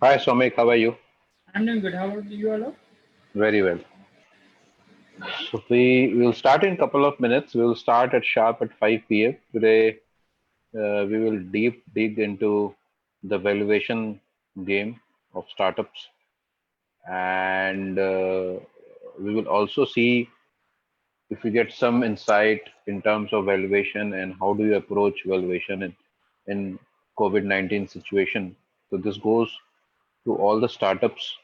Hi, Somik. How are you? I'm doing good. How about you, Alok? Very well. So we will start in a couple of minutes. We will start at sharp at 5 p.m. Today, we will deep dig into the valuation game of startups, and we will also see if we get some insight in terms of valuation and how do you approach valuation in COVID-19 situation. So this goes to all the startups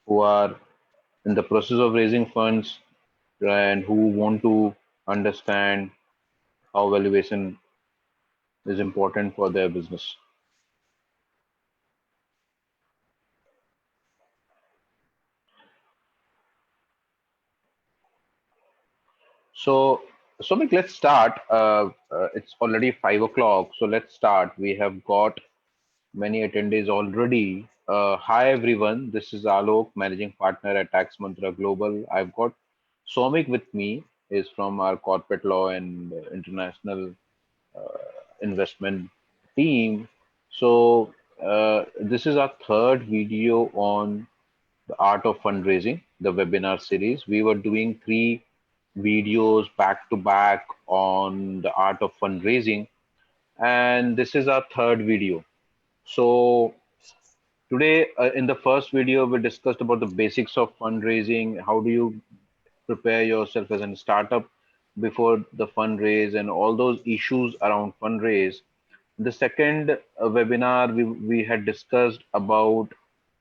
who are in the process of raising funds and who want to understand how valuation is important for their business. So, Somik, let's start. It's already 5 o'clock, so let's start. We have got many attendees already. Hi everyone, this is Alok, managing partner at Taxmantra Global. I've got Somik with me, is from our corporate law and international investment team. So this is our third video on the art of fundraising, the webinar series. We were doing three videos back to back on the art of fundraising, and this is our third video. So today, in the first video, we discussed about the basics of fundraising. How do you prepare yourself as a startup before the fundraise and all those issues around fundraise. The second webinar, we had discussed about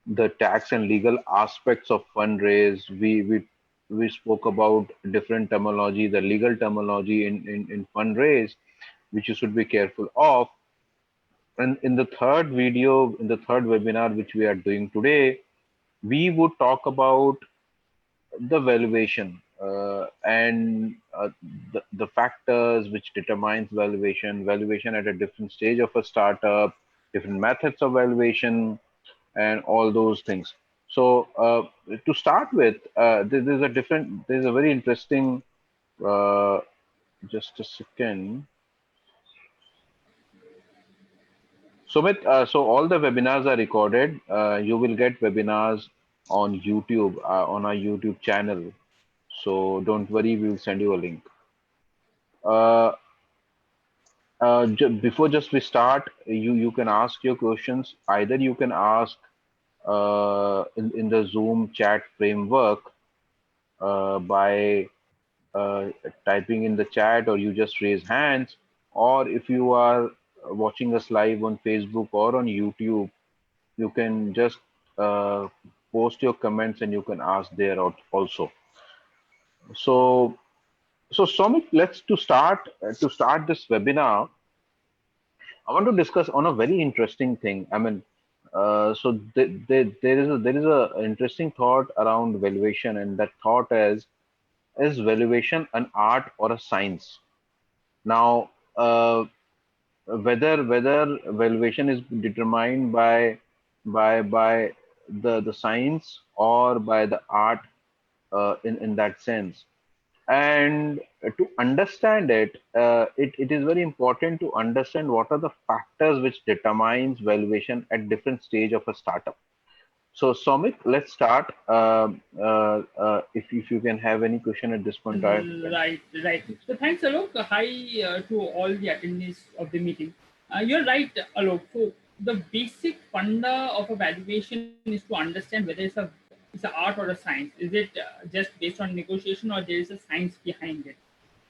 the tax and legal aspects of fundraise. We spoke about different terminology, the legal terminology in fundraise, which you should be careful of. And in the third video, in the third webinar, which we are doing today, we would talk about the valuation and the factors which determines valuation at a different stage of a startup, different methods of valuation, and all those things. So to start with, there's a very interesting, uh, just a second. Sumit, so all the webinars are recorded. You will get webinars on YouTube, on our YouTube channel. So don't worry, we will send you a link. Uh, before just we start, you can ask your questions. Either you can ask in the Zoom chat framework by typing in the chat, or you just raise hands. Or if you are watching us live on Facebook or on YouTube, you can just uh, post your comments and you can ask there also. So, so Somit, let's to start this webinar. I want to discuss on a very interesting thing. I mean, there is a interesting thought around valuation, and that thought is valuation an art or a science? Now, whether valuation is determined by the science or by the art in that sense. And to understand it is very important to understand what are the factors which determines valuation at different stage of a startup. So, Somit, let's start. If you can have any question at this point, I can. Right, right. So thanks, Alok. Hi to all the attendees of the meeting. You're right, Alok. So the basic funda of a valuation is to understand whether it's an art or a science. Is it just based on negotiation, or there is a science behind it?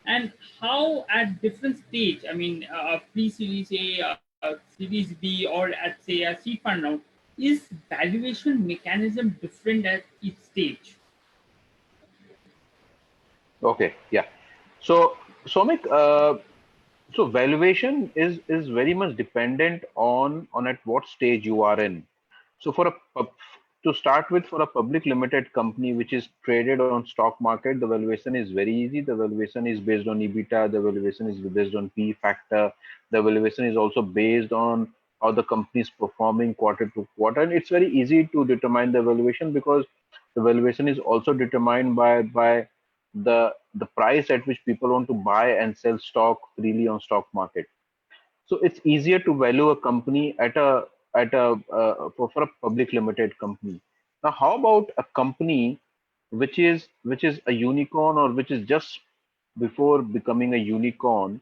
And how at different stage, I mean, pre-series A, series B, or at say a seed fund round, is valuation mechanism different at each stage? Okay, yeah. So, Somik, so valuation is very much dependent on at what stage you are in. So to start with, for a public limited company which is traded on stock market, the valuation is very easy. The valuation is based on EBITDA. The valuation is based on P factor. The valuation is also based on how the company is performing quarter to quarter, and it's very easy to determine the valuation because the valuation is also determined by the price at which people want to buy and sell stock freely on stock market. So it's easier to value a company at a at a for a public limited company. Now, how about a company which is a unicorn, or which is just before becoming a unicorn?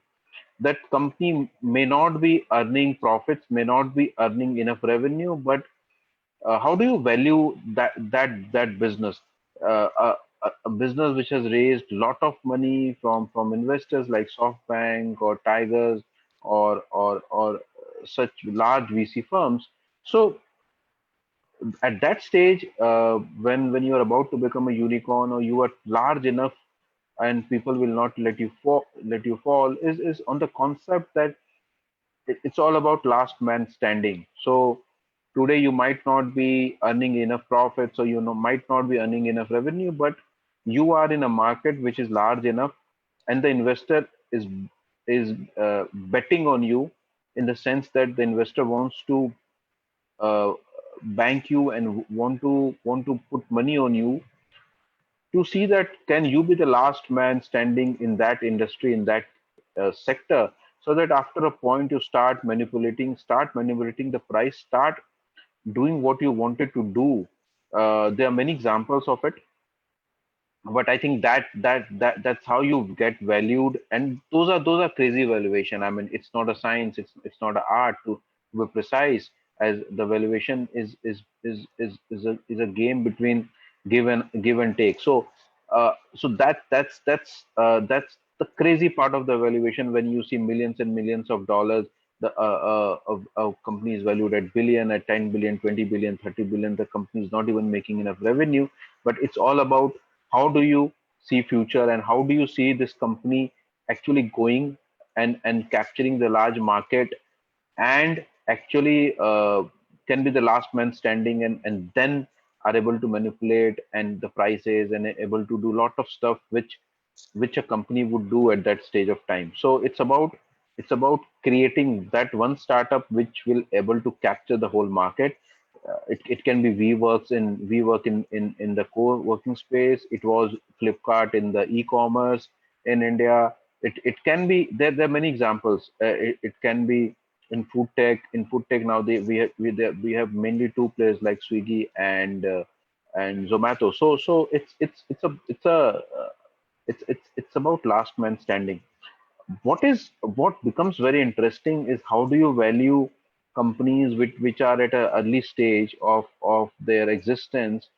That company may not be earning profits, may not be earning enough revenue, but how do you value that business? A business which has raised lot of money from investors like SoftBank or Tigers or such large VC firms. So at that stage, when you are about to become a unicorn, or you are large enough and people will not let you fall, is on the concept that it's all about last man standing. So today you might not be earning enough profits, or might not be earning enough revenue, but you are in a market which is large enough, and the investor is betting on you, in the sense that the investor wants to uh, bank you and want to put money on you, to see that can you be the last man standing in that industry, in that sector, so that after a point you start manipulating the price, start doing what you wanted to do. There are many examples of it, but I think that's how you get valued, and those are crazy valuation. I mean, it's not a science, it's not an art to be precise, as the valuation is a game between give and take. So that's the crazy part of the valuation, when you see millions and millions of dollars. The of companies valued at billion, at 10 billion, 20 billion, 30 billion. The company is not even making enough revenue, but it's all about how do you see future, and how do you see this company actually going and capturing the large market, and actually can be the last man standing, and then are able to manipulate and the prices, and able to do lot of stuff which a company would do at that stage of time. So it's about creating that one startup which will able to capture the whole market. It can be WeWork in the co-working space. It was Flipkart in the e-commerce in India. It can be there are many examples. It can be in food tech. In food tech now, we have mainly two players like Swiggy and Zomato. So it's about last man standing. What becomes very interesting is how do you value companies which are at an early stage of their existence.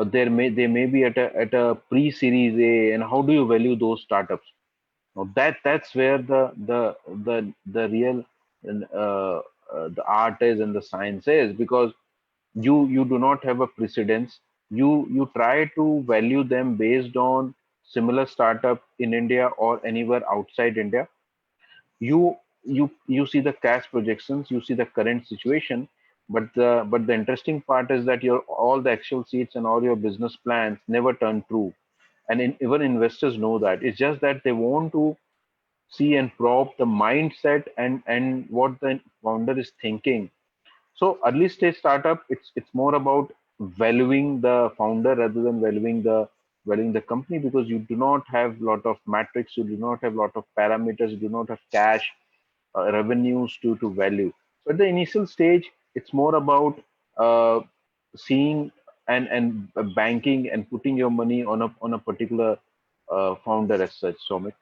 They may be at a pre-series A, and how do you value those startups? Now that's where the real the art is and the science is, because you do not have a precedence. You try to value them based on similar startup in India or anywhere outside India. You see the cash projections, you see the current situation, but the interesting part is that your all the Excel sheets and all your business plans never turn true. And even investors know that. It's just that they want to see and probe the mindset and what the founder is thinking. So early stage startup, it's more about valuing the founder rather than valuing the company, because you do not have lot of metrics, you do not have lot of parameters, you do not have cash revenues to value. So at the initial stage, it's more about uh, seeing and banking and putting your money on a particular founder as such. So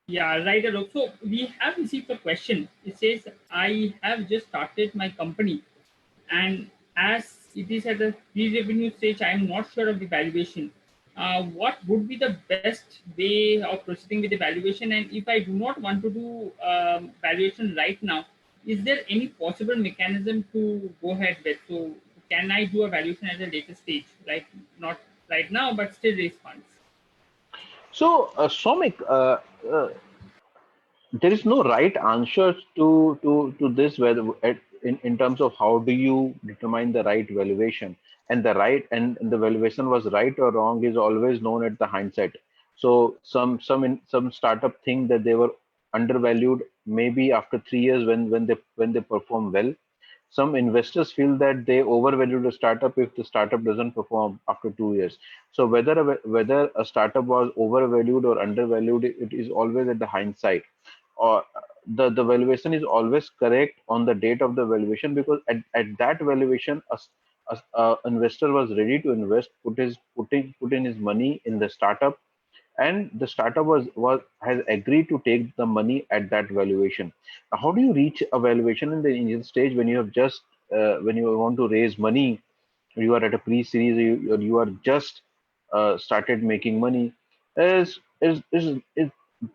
Yeah, right, Alok. So we have received a question. It says, I have just started my company, and as it is at the pre-revenue stage, I am not sure of the valuation. What would be the best way of proceeding with the valuation? And if I do not want to do valuation right now, is there any possible mechanism to go ahead with? So can I do a valuation at a later stage, like not right now, but still raise funds? Somik, uh, there is no right answer to this, whether in terms of how do you determine the right valuation, and the valuation was right or wrong is always known at the hindsight. So some startup think that they were undervalued maybe after 3 years, when they perform well. Some investors feel that they overvalued a startup if the startup doesn't perform after 2 years. So whether a startup was overvalued or undervalued, it is always at the hindsight. Or the valuation is always correct on the date of the valuation, because at that valuation a investor was ready to invest, put in his money in the startup, and the startup was has agreed to take the money at that valuation. Now, how do you reach a valuation in the initial stage when you have just when you want to raise money, you are at a pre-series, you are just started making money? Is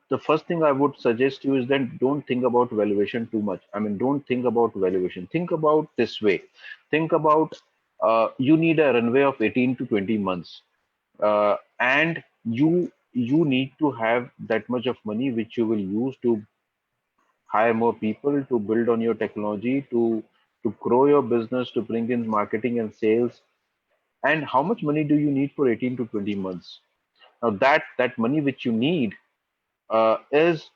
the first thing I would suggest you is that don't think about valuation too much. I mean, don't think about valuation. Think about this way. Think about you need a runway of 18 to 20 months, and you need to have that much of money which you will use to hire more people, to build on your technology, to grow your business, to bring in marketing and sales. And how much money do you need for 18 to 20 months? Now that money which you need is,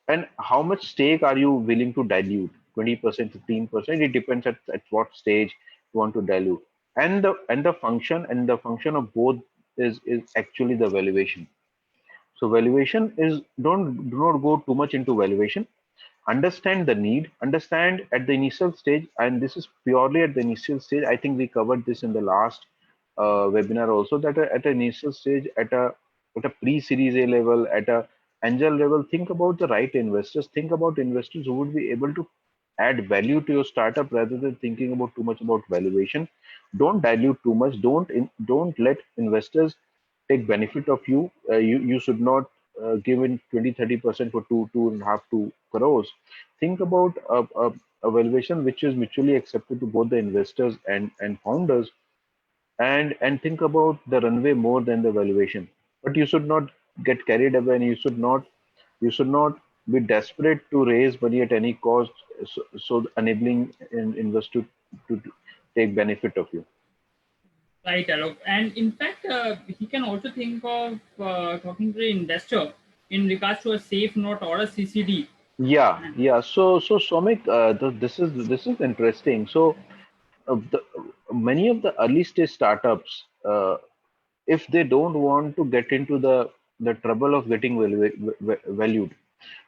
and how much stake are you willing to dilute? 20%, 15%. It depends at what stage you want to dilute. And the function of both is actually the valuation. So valuation is, do not go too much into valuation. Understand the need, understand at the initial stage, and this is purely at the initial stage. I think we covered this in the last webinar also, that at an initial stage, at a pre-series A level, at a angel level, think about the right investors. Think about investors who would be able to add value to your startup rather than thinking about too much about valuation. Don't dilute too much. Don't let investors take benefit of you. You should not give in 20-30% for two and a half, 2 crores. Think about a valuation which is mutually accepted to both the investors and founders, and think about the runway more than the valuation. But you should not get carried away, and you should not be desperate to raise money at any cost, so enabling an investor to take benefit of you. Right, Alok. And in fact, he can also think of talking to the investor in regards to a safe note or a CCD. Yeah, And yeah. So Somik, this is interesting. So many of the early stage startups, if they don't want to get into the trouble of getting valued,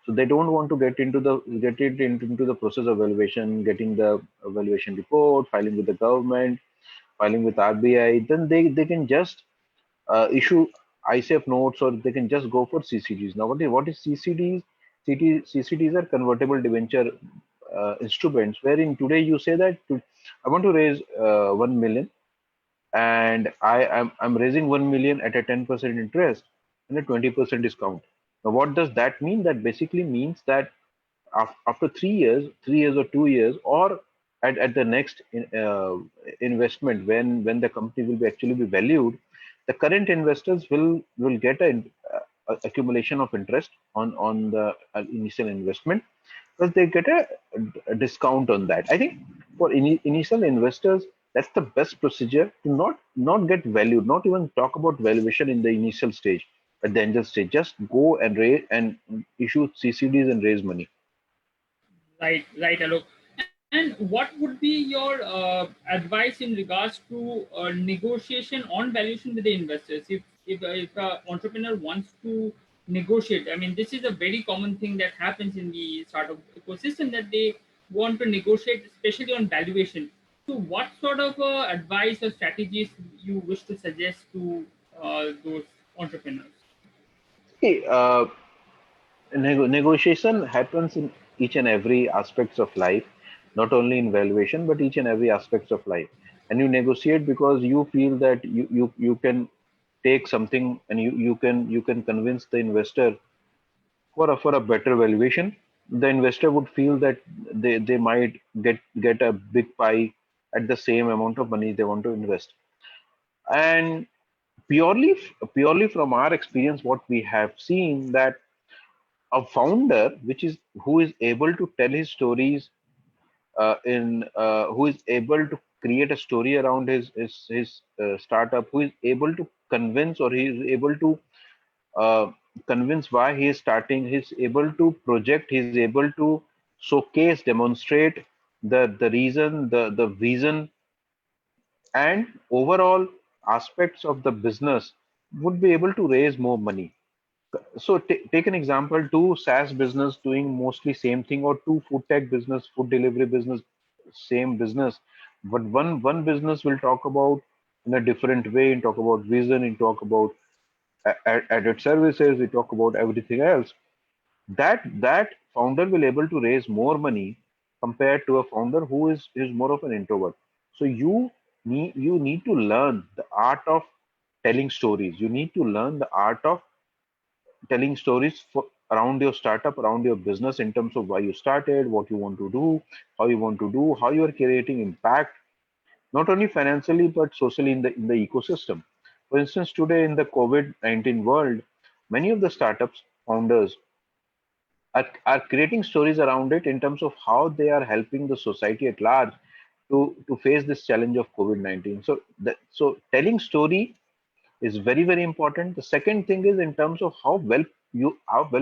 so they don't want to get into the process of valuation, getting the valuation report, filing with the government, filing with RBI, then they can just issue ICF notes, or they can just go for CCDs. Now, what is CCDs? CCDs are convertible debenture instruments, wherein today you say that I want to raise 1 million, and I'm raising 1 million at a 10% interest and a 20% discount. Now, what does that mean? That basically means that after 3 years, 3 years or 2 years, or at the next investment, when the company will be actually be valued, the current investors will get a accumulation of interest on the initial investment, because they get a discount on that. I think for initial investors, that's the best procedure to not get valued, not even talk about valuation in the initial stage, at the angel stage. Just go and raise and issue CCDs and raise money. right, Alok. And what would be your advice in regards to negotiation on valuation with the investors? If a entrepreneur wants to negotiate, I mean, this is a very common thing that happens in the startup ecosystem, that they want to negotiate, especially on valuation. So, what sort of advice or strategies you wish to suggest to those entrepreneurs? See, negotiation happens in each and every aspects of life, not only in valuation, but each and every aspects of life. And you negotiate because you feel that you can take something, and you can convince the investor for a better valuation. The investor would feel that they might get a big pie at the same amount of money they want to invest. And purely from our experience, what we have seen, that a founder who is able to tell his stories, in who is able to create a story around his startup, who is able to convince, or he is able to uh, convince why he is starting, he's able to project, he's able to showcase, demonstrate the reason, the vision, and overall aspects of the business, would be able to raise more money. So take an example, two SaaS business doing mostly same thing, or two food tech business, food delivery business, same business, but one business will talk about in a different way and talk about vision and talk about added services, we talk about everything else. That founder will able to raise more money compared to a founder who is more of an introvert. So you need to learn the art of telling stories. You need to learn the art of telling stories around your startup, around your business, in terms of why you started, what you want to do, how you want to do, how you are creating impact, not only financially but socially in the ecosystem. For instance, today in the COVID-19 world, many of the startups founders are creating stories around it in terms of how they are helping the society at large to face this challenge of COVID-19. So telling story is very very important. The second thing is in terms of how well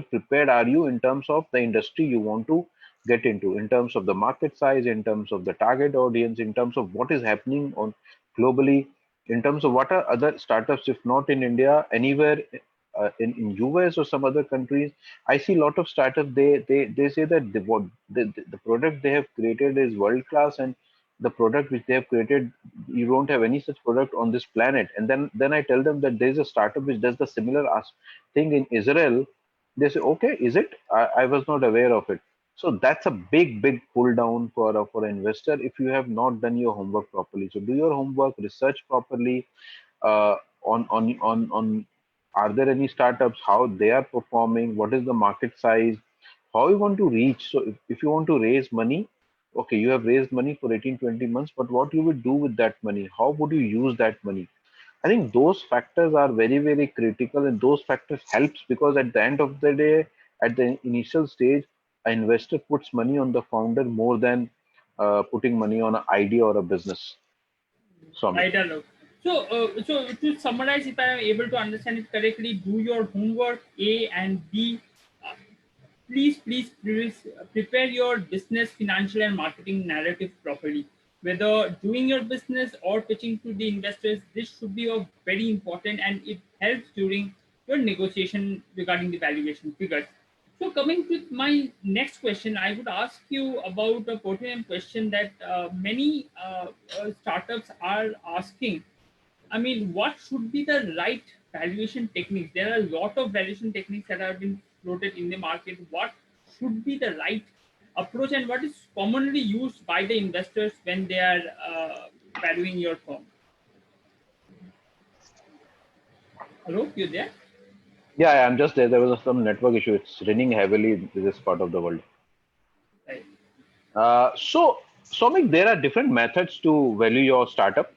prepared are you in terms of the industry you want to get into, in terms of the market size, in terms of the target audience, in terms of what is happening on globally, in terms of what are other startups, if not in India, anywhere in US or some other countries. I see a lot of startups, they say that the product they have created is world class, and the product which they have created, you don't have any such product on this planet. And then I tell them that there is a startup which does the similar thing in Israel. They say, okay, is it? I was not aware of it. So that's a big pull down for an investor if you have not done your homework properly. So do your homework, research properly, uh, on are there any startups, how they are performing, what is the market size, how you want to reach. So if you want to raise money, okay, you have raised money for 18-20 months, but what you will do with that money, how would you use that money? I think those factors are very very critical, and those factors helps, because at the end of the day, at the initial stage, an investor puts money on the founder more than putting money on an idea or a business. Swami. Right, Alok. So to summarize, if I am able to understand it correctly, do your homework A and B. Uh, please prepare your business, financial, and marketing narrative properly. Whether doing your business or pitching to the investors, this should be a very important, and it helps during your negotiation regarding the valuation figures. So coming to my next question, I would ask you about a pertinent question that many startups are asking. I mean, what should be the right valuation techniques? There are a lot of valuation techniques that have been floated in the market. What should be the right approach, and what is commonly used by the investors when they are valuing your firm? Hello, you there? Yeah, I'm just there. There was some network issue. It's raining heavily in this part of the world. Right. Somik, there are different methods to value your startup.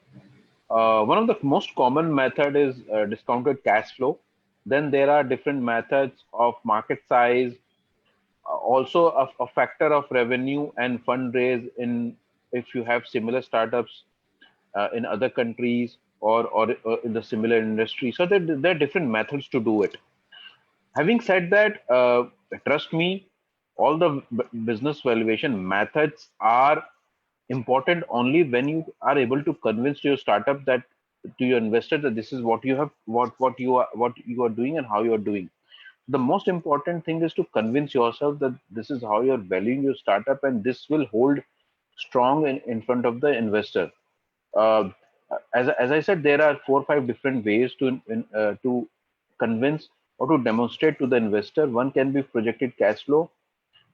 One of the most common method is discounted cash flow. Then there are different methods of market size, also a factor of revenue and fundraise in, if you have similar startups in other countries, or in the similar industry. So there are different methods to do it. Having said that, trust me, all the business valuation methods are important only when you are able to convince your startup, that to your investor, that this is what you have, what you are doing and how you are doing. The most important thing is to convince yourself that this is how you're valuing your startup, and this will hold strong in front of the investor. uh, as I said, there are 4 or 5 different ways to convince or to demonstrate to the investor. One can be projected cash flow,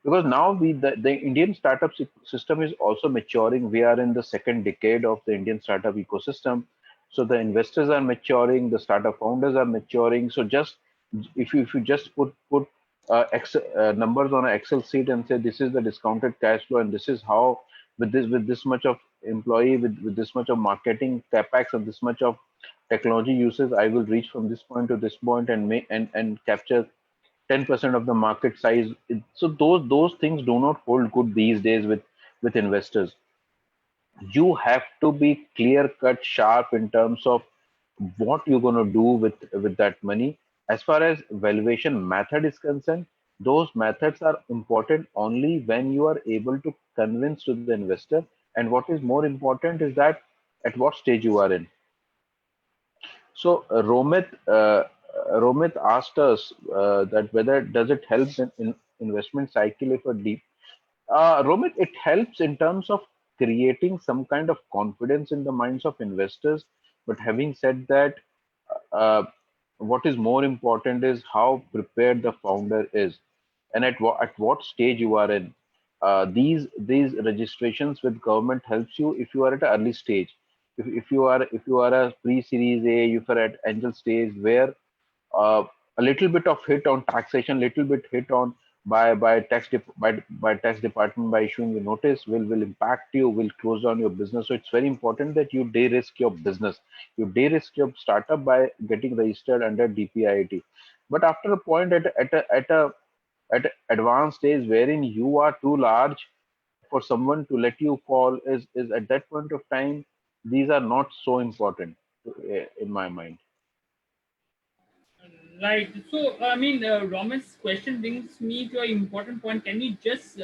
because now the Indian startup system is also maturing. We are in the second decade of the Indian startup ecosystem, so the investors are maturing, the startup founders are maturing. So just if you just put numbers on an Excel sheet and say this is the discounted cash flow, and this is how, with this much of employee, with this much of marketing capex and this much of technology uses, I will reach from this point to this point and make and capture 10% of the market size. So those things do not hold good these days with investors. You have to be clear cut, sharp in terms of what you're going to do with that money. As far as valuation method is concerned, those methods are important only when you are able to convince to the investor. And what is more important is that at what stage you are in. So, Romit, Romit asked us that whether does it help in investment cycle if a deep. Romit, it helps in terms of creating some kind of confidence in the minds of investors. But having said that, uh, what is more important is how prepared the founder is, and at what stage you are in. These registrations with government helps you if you are at an early stage. If you are a pre-series A, if you are at angel stage where uh, a little bit of hit on taxation, little bit hit on by tax department by issuing the notice will impact you, will close down your business. So it's very important that you de-risk your business, you de-risk your startup by getting registered under DPIIT. But after a point at a advanced stage wherein you are too large for someone to let you fall is at that point of time these are not so important in my mind. Right. So, I mean, Roman's question brings me to an important point. Can you just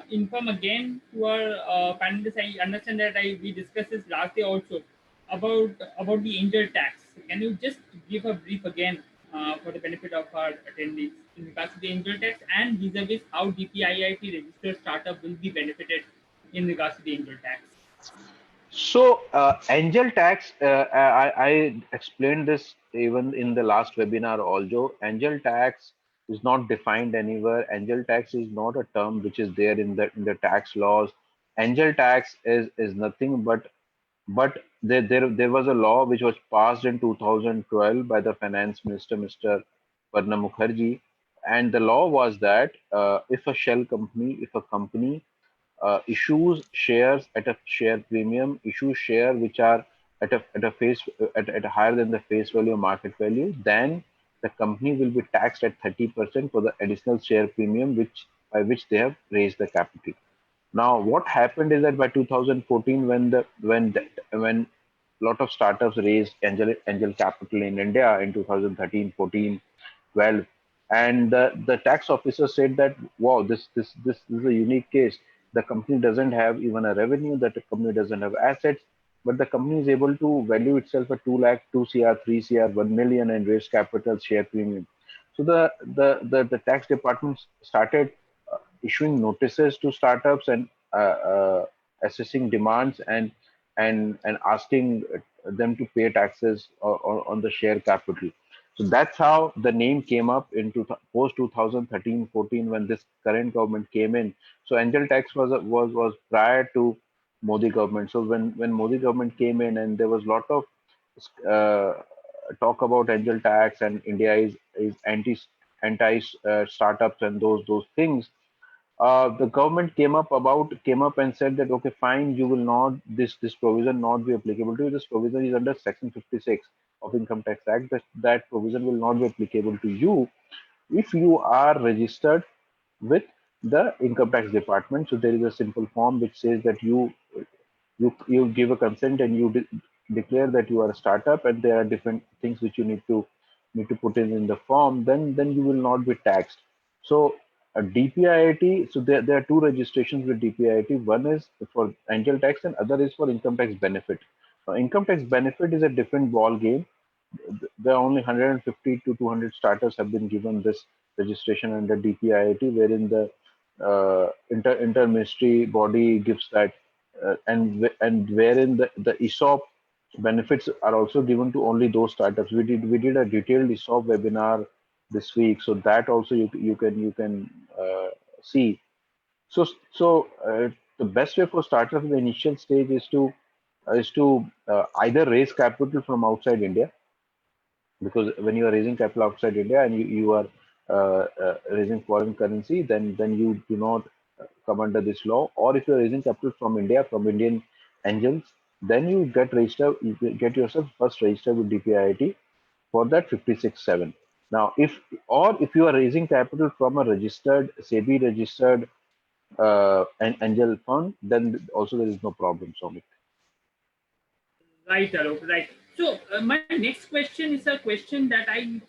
inform again to our panelists? I understand that we discussed this last day also about the angel tax. Can you just give a brief again for the benefit of our attendees in regards to the angel tax and vis-a-vis how DPIIT registered startup will be benefited in regards to the angel tax? So, angel tax, I explained this even in the last webinar also. Angel tax is not defined anywhere. Angel tax is not a term which is there in the tax laws. Angel tax is nothing but there was a law which was passed in 2012 by the finance minister, Mr. Parna Mukherjee, and the law was that if a company issues shares at a share premium, issues share which are at a higher than the face value or market value, then the company will be taxed at 30% for the additional share premium which by which they have raised the capital. Now, what happened is that by 2014, when lot of startups raised angel capital in India in 2013, 14, 12, and the tax officer said that wow, this is a unique case. The company doesn't have even a revenue, that the company doesn't have assets, but the company is able to value itself at 2 lakh, 2 cr, 3 cr, 1 million and raise capital share premium. So the tax department started issuing notices to startups and assessing demands and asking them to pay taxes on the share capital. So that's how the name came up in post 2013-14 when this current government came in. So angel tax was prior to Modi government. So when Modi government came in and there was a lot of uh, talk about angel tax and India is anti startups and those things, the government came up and said that okay, fine, you will not this provision not be applicable to you. This provision is under Section 56 of Income Tax Act. That provision will not be applicable to you if you are registered with the income tax department. So there is a simple form which says that you give a consent and you declare that you are a startup and there are different things which you need to put in the form, then you will not be taxed. So a DPIIT, so there are two registrations with DPIIT. One is for angel tax and other is for income tax benefit. Now, income tax benefit is a different ball game. There are only 150 to 200 startups have been given this registration under DPIIT, wherein the inter-ministry body gives that, and wherein the ESOP benefits are also given to only those startups. We did a detailed ESOP webinar this week, so that also you can see. So the best way for startups in the initial stage is to either raise capital from outside India, because when you are raising capital outside India and you are raising foreign currency, then you do not come under this law. Or if you are raising capital from India, from Indian angels, then you get registered, you get yourself first registered with DPIIT for that 56(7). Now, if you are raising capital from a registered SEBI registered an angel fund, then also there is no problem, Somit. Right, Alok, right. So, my next question is a question that I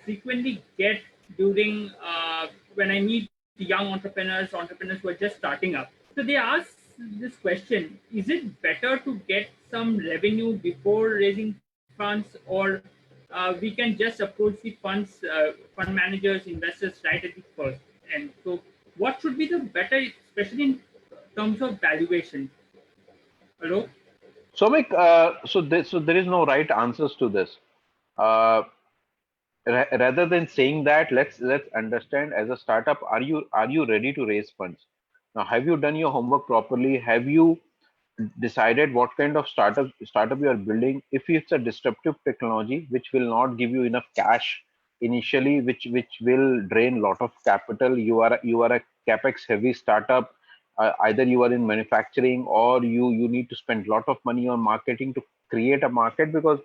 frequently get during when I meet young entrepreneurs who are just starting up. So, they ask this question: is it better to get some revenue before raising funds, or we can just approach the fund managers, investors right at the first. And so, what should be the better, especially in terms of valuation? Hello? So, so there is no right answers to this. Uh, Rather than saying that, let's understand as a startup, are you ready to raise funds? Now, have you done your homework properly? Have you decided what kind of startup you are building? If it's a disruptive technology which will not give you enough cash initially, which will drain lot of capital, you are a capex heavy startup. Either you are in manufacturing, or you need to spend lot of money on marketing to create a market, because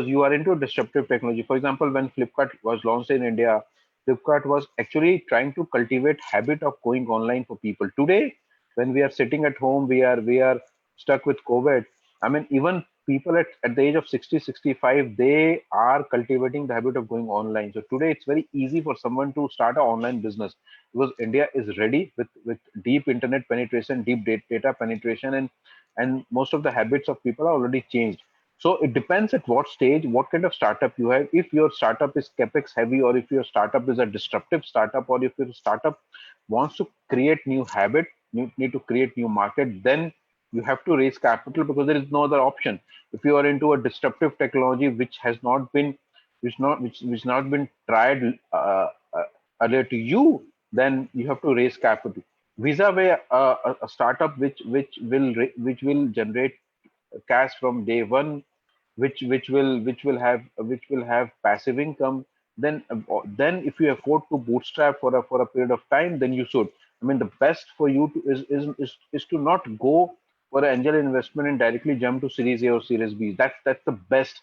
you are into disruptive technology. For example, when Flipkart was launched in India, Flipkart was actually trying to cultivate habit of going online for people. Today, when we are sitting at home, we are stuck with COVID. I mean, even people at the age of 60, 65, they are cultivating the habit of going online. So today it's very easy for someone to start an online business, because India is ready with deep internet penetration, deep data penetration, and most of the habits of people are already changed. So it depends at what stage, what kind of startup you have. If your startup is capex heavy, or if your startup is a disruptive startup, or if your startup wants to create new habit, you need to create new market, then you have to raise capital, because there is no other option. If you are into a disruptive technology which has not been which not been tried earlier to you, then you have to raise capital. Visa way, a startup which will generate cash from day one, which will have passive income, then if you afford to bootstrap for a period of time, then you should. I mean, the best for you to is to not go for an angel investment and directly jump to Series A or Series B. That's the best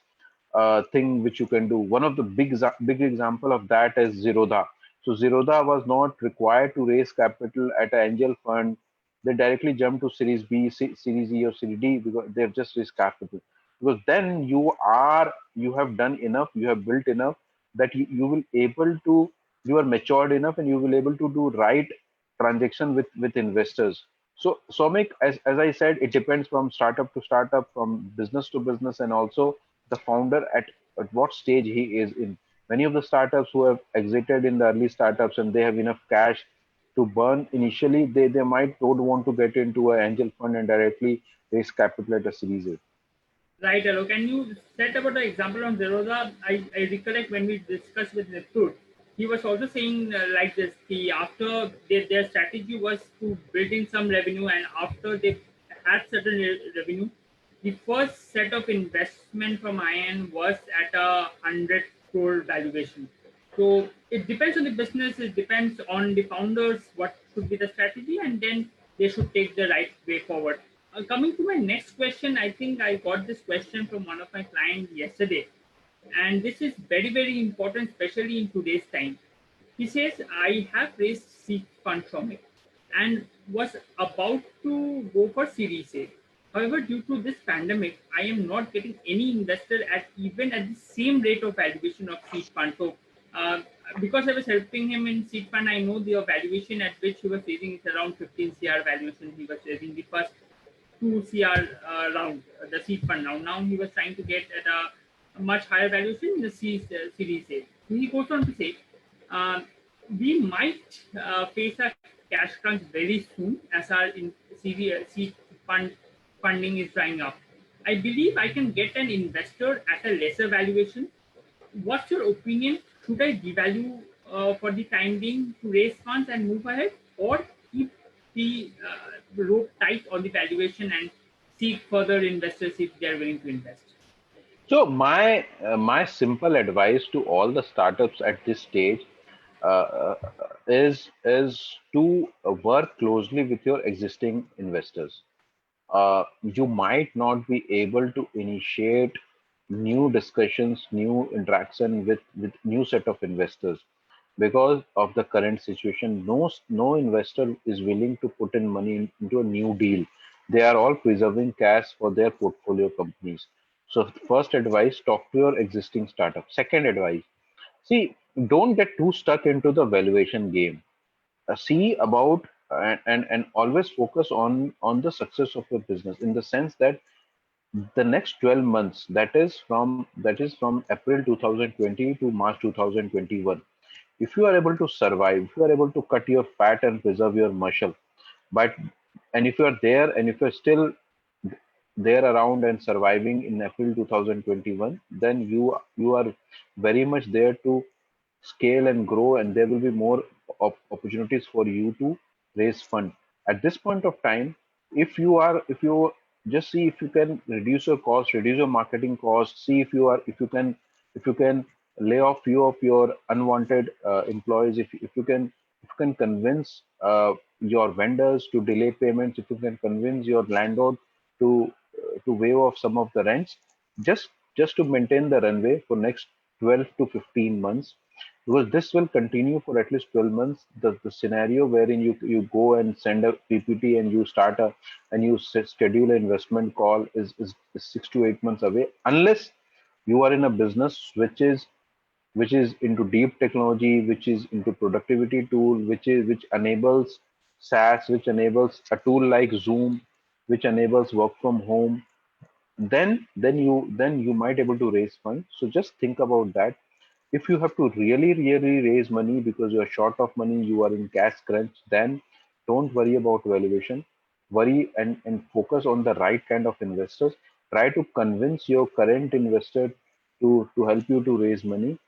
thing which you can do. One of the big example of that is Zerodha. So Zerodha was not required to raise capital at an angel fund. They directly jump to Series B, Series E, or Series D, because they've just raised capital. Because then you have done enough, you have built enough, that you will able to, you are matured enough, and you will able to do right transaction with investors. So Somik, as I said, it depends from startup to startup, from business to business, and also the founder at what stage he is in. Many of the startups who have exited in the early startups and they have enough cash to burn initially, they might don't want to get into an angel fund and directly raise capital at a series A. Right, Alok. Can you set about the example on Zerodha? I recollect when we discussed with Nithur, he was also saying like this: after their strategy was to build in some revenue, and after they had certain revenue, the first set of investment from IN was at 100 crore valuation. So it depends on the business. It depends on the founders what should be the strategy, and then they should take the right way forward. Coming to my next question, I think I got this question from one of my clients yesterday, and this is very important, especially in today's time. He says, I have raised seed fund from it and was about to go for Series A. However, due to this pandemic, I am not getting any investor at even at the same rate of valuation of seed fund. So, uh, because I was helping him in seed fund, I know the valuation at which he was raising is around 15 CR valuation. He was raising the first 2 CR round, the seed fund now. Now he was trying to get at a much higher valuation in the Series A. He goes on to say, um, we might face a cash crunch very soon as our seed fund funding is drying up. I believe I can get an investor at a lesser valuation. What's your opinion? Should I devalue for the time being to raise funds and move ahead, or keep the rope tight on the valuation and seek further investors if they are willing to invest? So my simple advice to all the startups at this stage is to work closely with your existing investors. You might not be able to initiate new discussions, new interaction with new set of investors because of the current situation. No investor is willing to put in money into a new deal. They are all preserving cash for their portfolio companies. So first advice, talk to your existing startup. Second advice, see, don't get too stuck into the valuation game. See about and always focus on the success of your business, in the sense that the next 12 months, that is from April 2020 to March 2021, if you are able to survive, if you are able to cut your fat and preserve your muscle, but and if you are there and if you're still there around and surviving in April 2021, then you are very much there to scale and grow, and there will be more opportunities for you to raise fund. At this point of time, if you just see if you can reduce your cost, reduce your marketing cost, see if you can lay off few of your unwanted employees, if you can convince your vendors to delay payments, if you can convince your landlord to waive off some of the rents, just just to maintain the runway for next 12 to 15 months, because this will continue for at least 12 months. The scenario wherein you go and send a PPT and you start a and you schedule an investment call is 6 to 8 months away, unless you are in a business which is into deep technology, which is into productivity tool, which enables SaaS, which enables a tool like Zoom, which enables work from home. Then you might able to raise funds. So just think about that. If you have to really raise money because you are short of money, you are in cash crunch, then don't worry about valuation. Worry and focus on the right kind of investors. Try to convince your current investor to help you to raise money,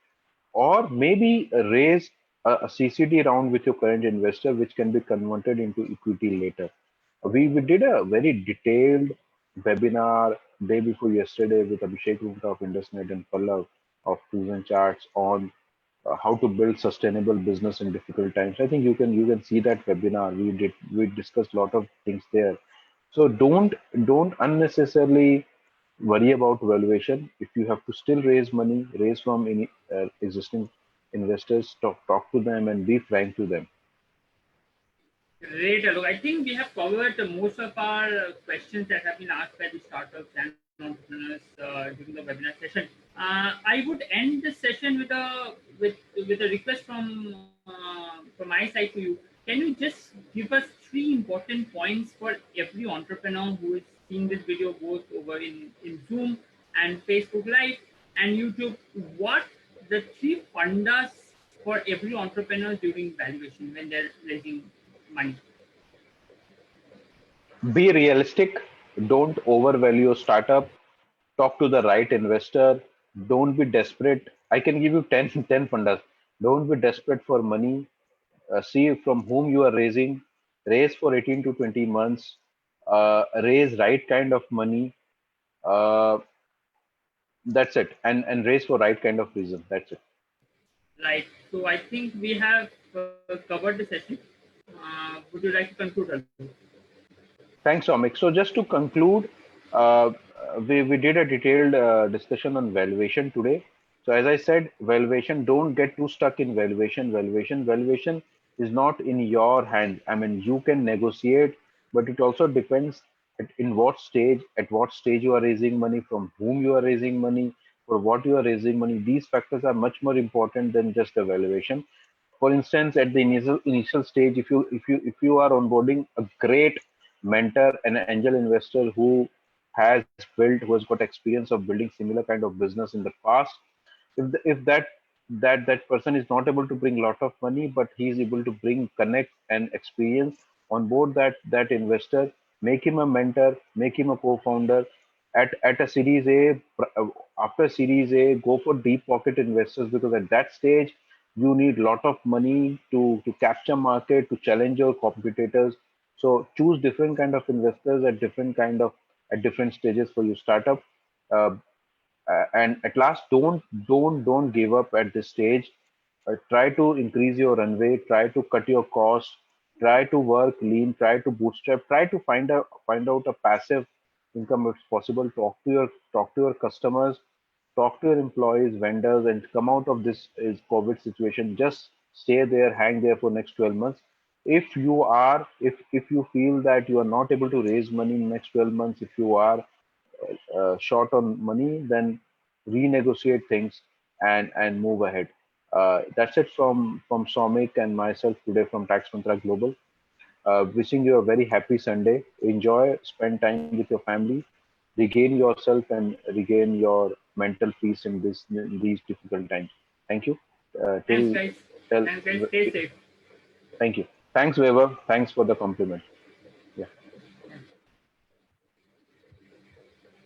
or maybe raise a CCD round with your current investor, which can be converted into equity later. We did a very detailed webinar day before yesterday with Abhishek Gupta of IndusNet and Pallav of Tools and Charts on how to build sustainable business in difficult times. I think you can see that webinar. We discussed a lot of things there. So don't unnecessarily worry about valuation. If you have to still raise money, raise from any existing investors, talk to them and be frank to them. Great, Alok. I think we have covered most of our questions that have been asked by the startups and entrepreneurs during the webinar session. I would end the session with a request from my side to you. Can you just give us three important points for every entrepreneur who is seeing this video both over in Zoom and Facebook Live and YouTube? What the three fundas for every entrepreneur during valuation when they're raising money? Be realistic. Don't overvalue your startup. Talk to the right investor. Don't be desperate. I can give you 10 fundas. Don't be desperate for money. See from whom you are raising. Raise for 18 to 20 months. Raise right kind of money. Uh, that's it. And raise for right kind of reason. That's it. Right. So I think we have covered the session. Would you like to conclude, Alok? Thanks, Omik. So just to conclude, we did a detailed discussion on valuation today. So as I said, valuation, don't get too stuck in valuation is not in your hands. I mean, you can negotiate, but it also depends at what stage you are raising money, from whom you are raising money, for what you are raising money. These factors are much more important than just the valuation. For instance, at the initial stage, if you are onboarding a great mentor and an angel investor who has got experience of building similar kind of business in the past, if that person is not able to bring a lot of money, but he is able to bring connect and experience on board that investor, make him a mentor, make him a co-founder. At a series A, after series A, go for deep pocket investors, because at that stage you need lot of money to capture market, to challenge your competitors. So choose different kind of investors at different stages for your startup. Uh, and at last, don't give up at this stage. Try to increase your runway, try to cut your costs, try to work lean, try to bootstrap, try to find out a passive income if possible. Talk to your customers, talk to your employees, vendors, and come out of this is COVID situation. Just stay there, hang there for next 12 months. If you feel that you are not able to raise money in next 12 months, if you are short on money, then renegotiate things and move ahead. That's it from Somik and myself today from Taxmantra Global. Wishing you a very happy Sunday. Enjoy, spend time with your family. regain yourself and regain your mental peace in these difficult times. Thank you. Thanks, Till guys. tell. Thanks, guys. Stay safe. Thank you. Thanks, Weber. Thanks for the compliment.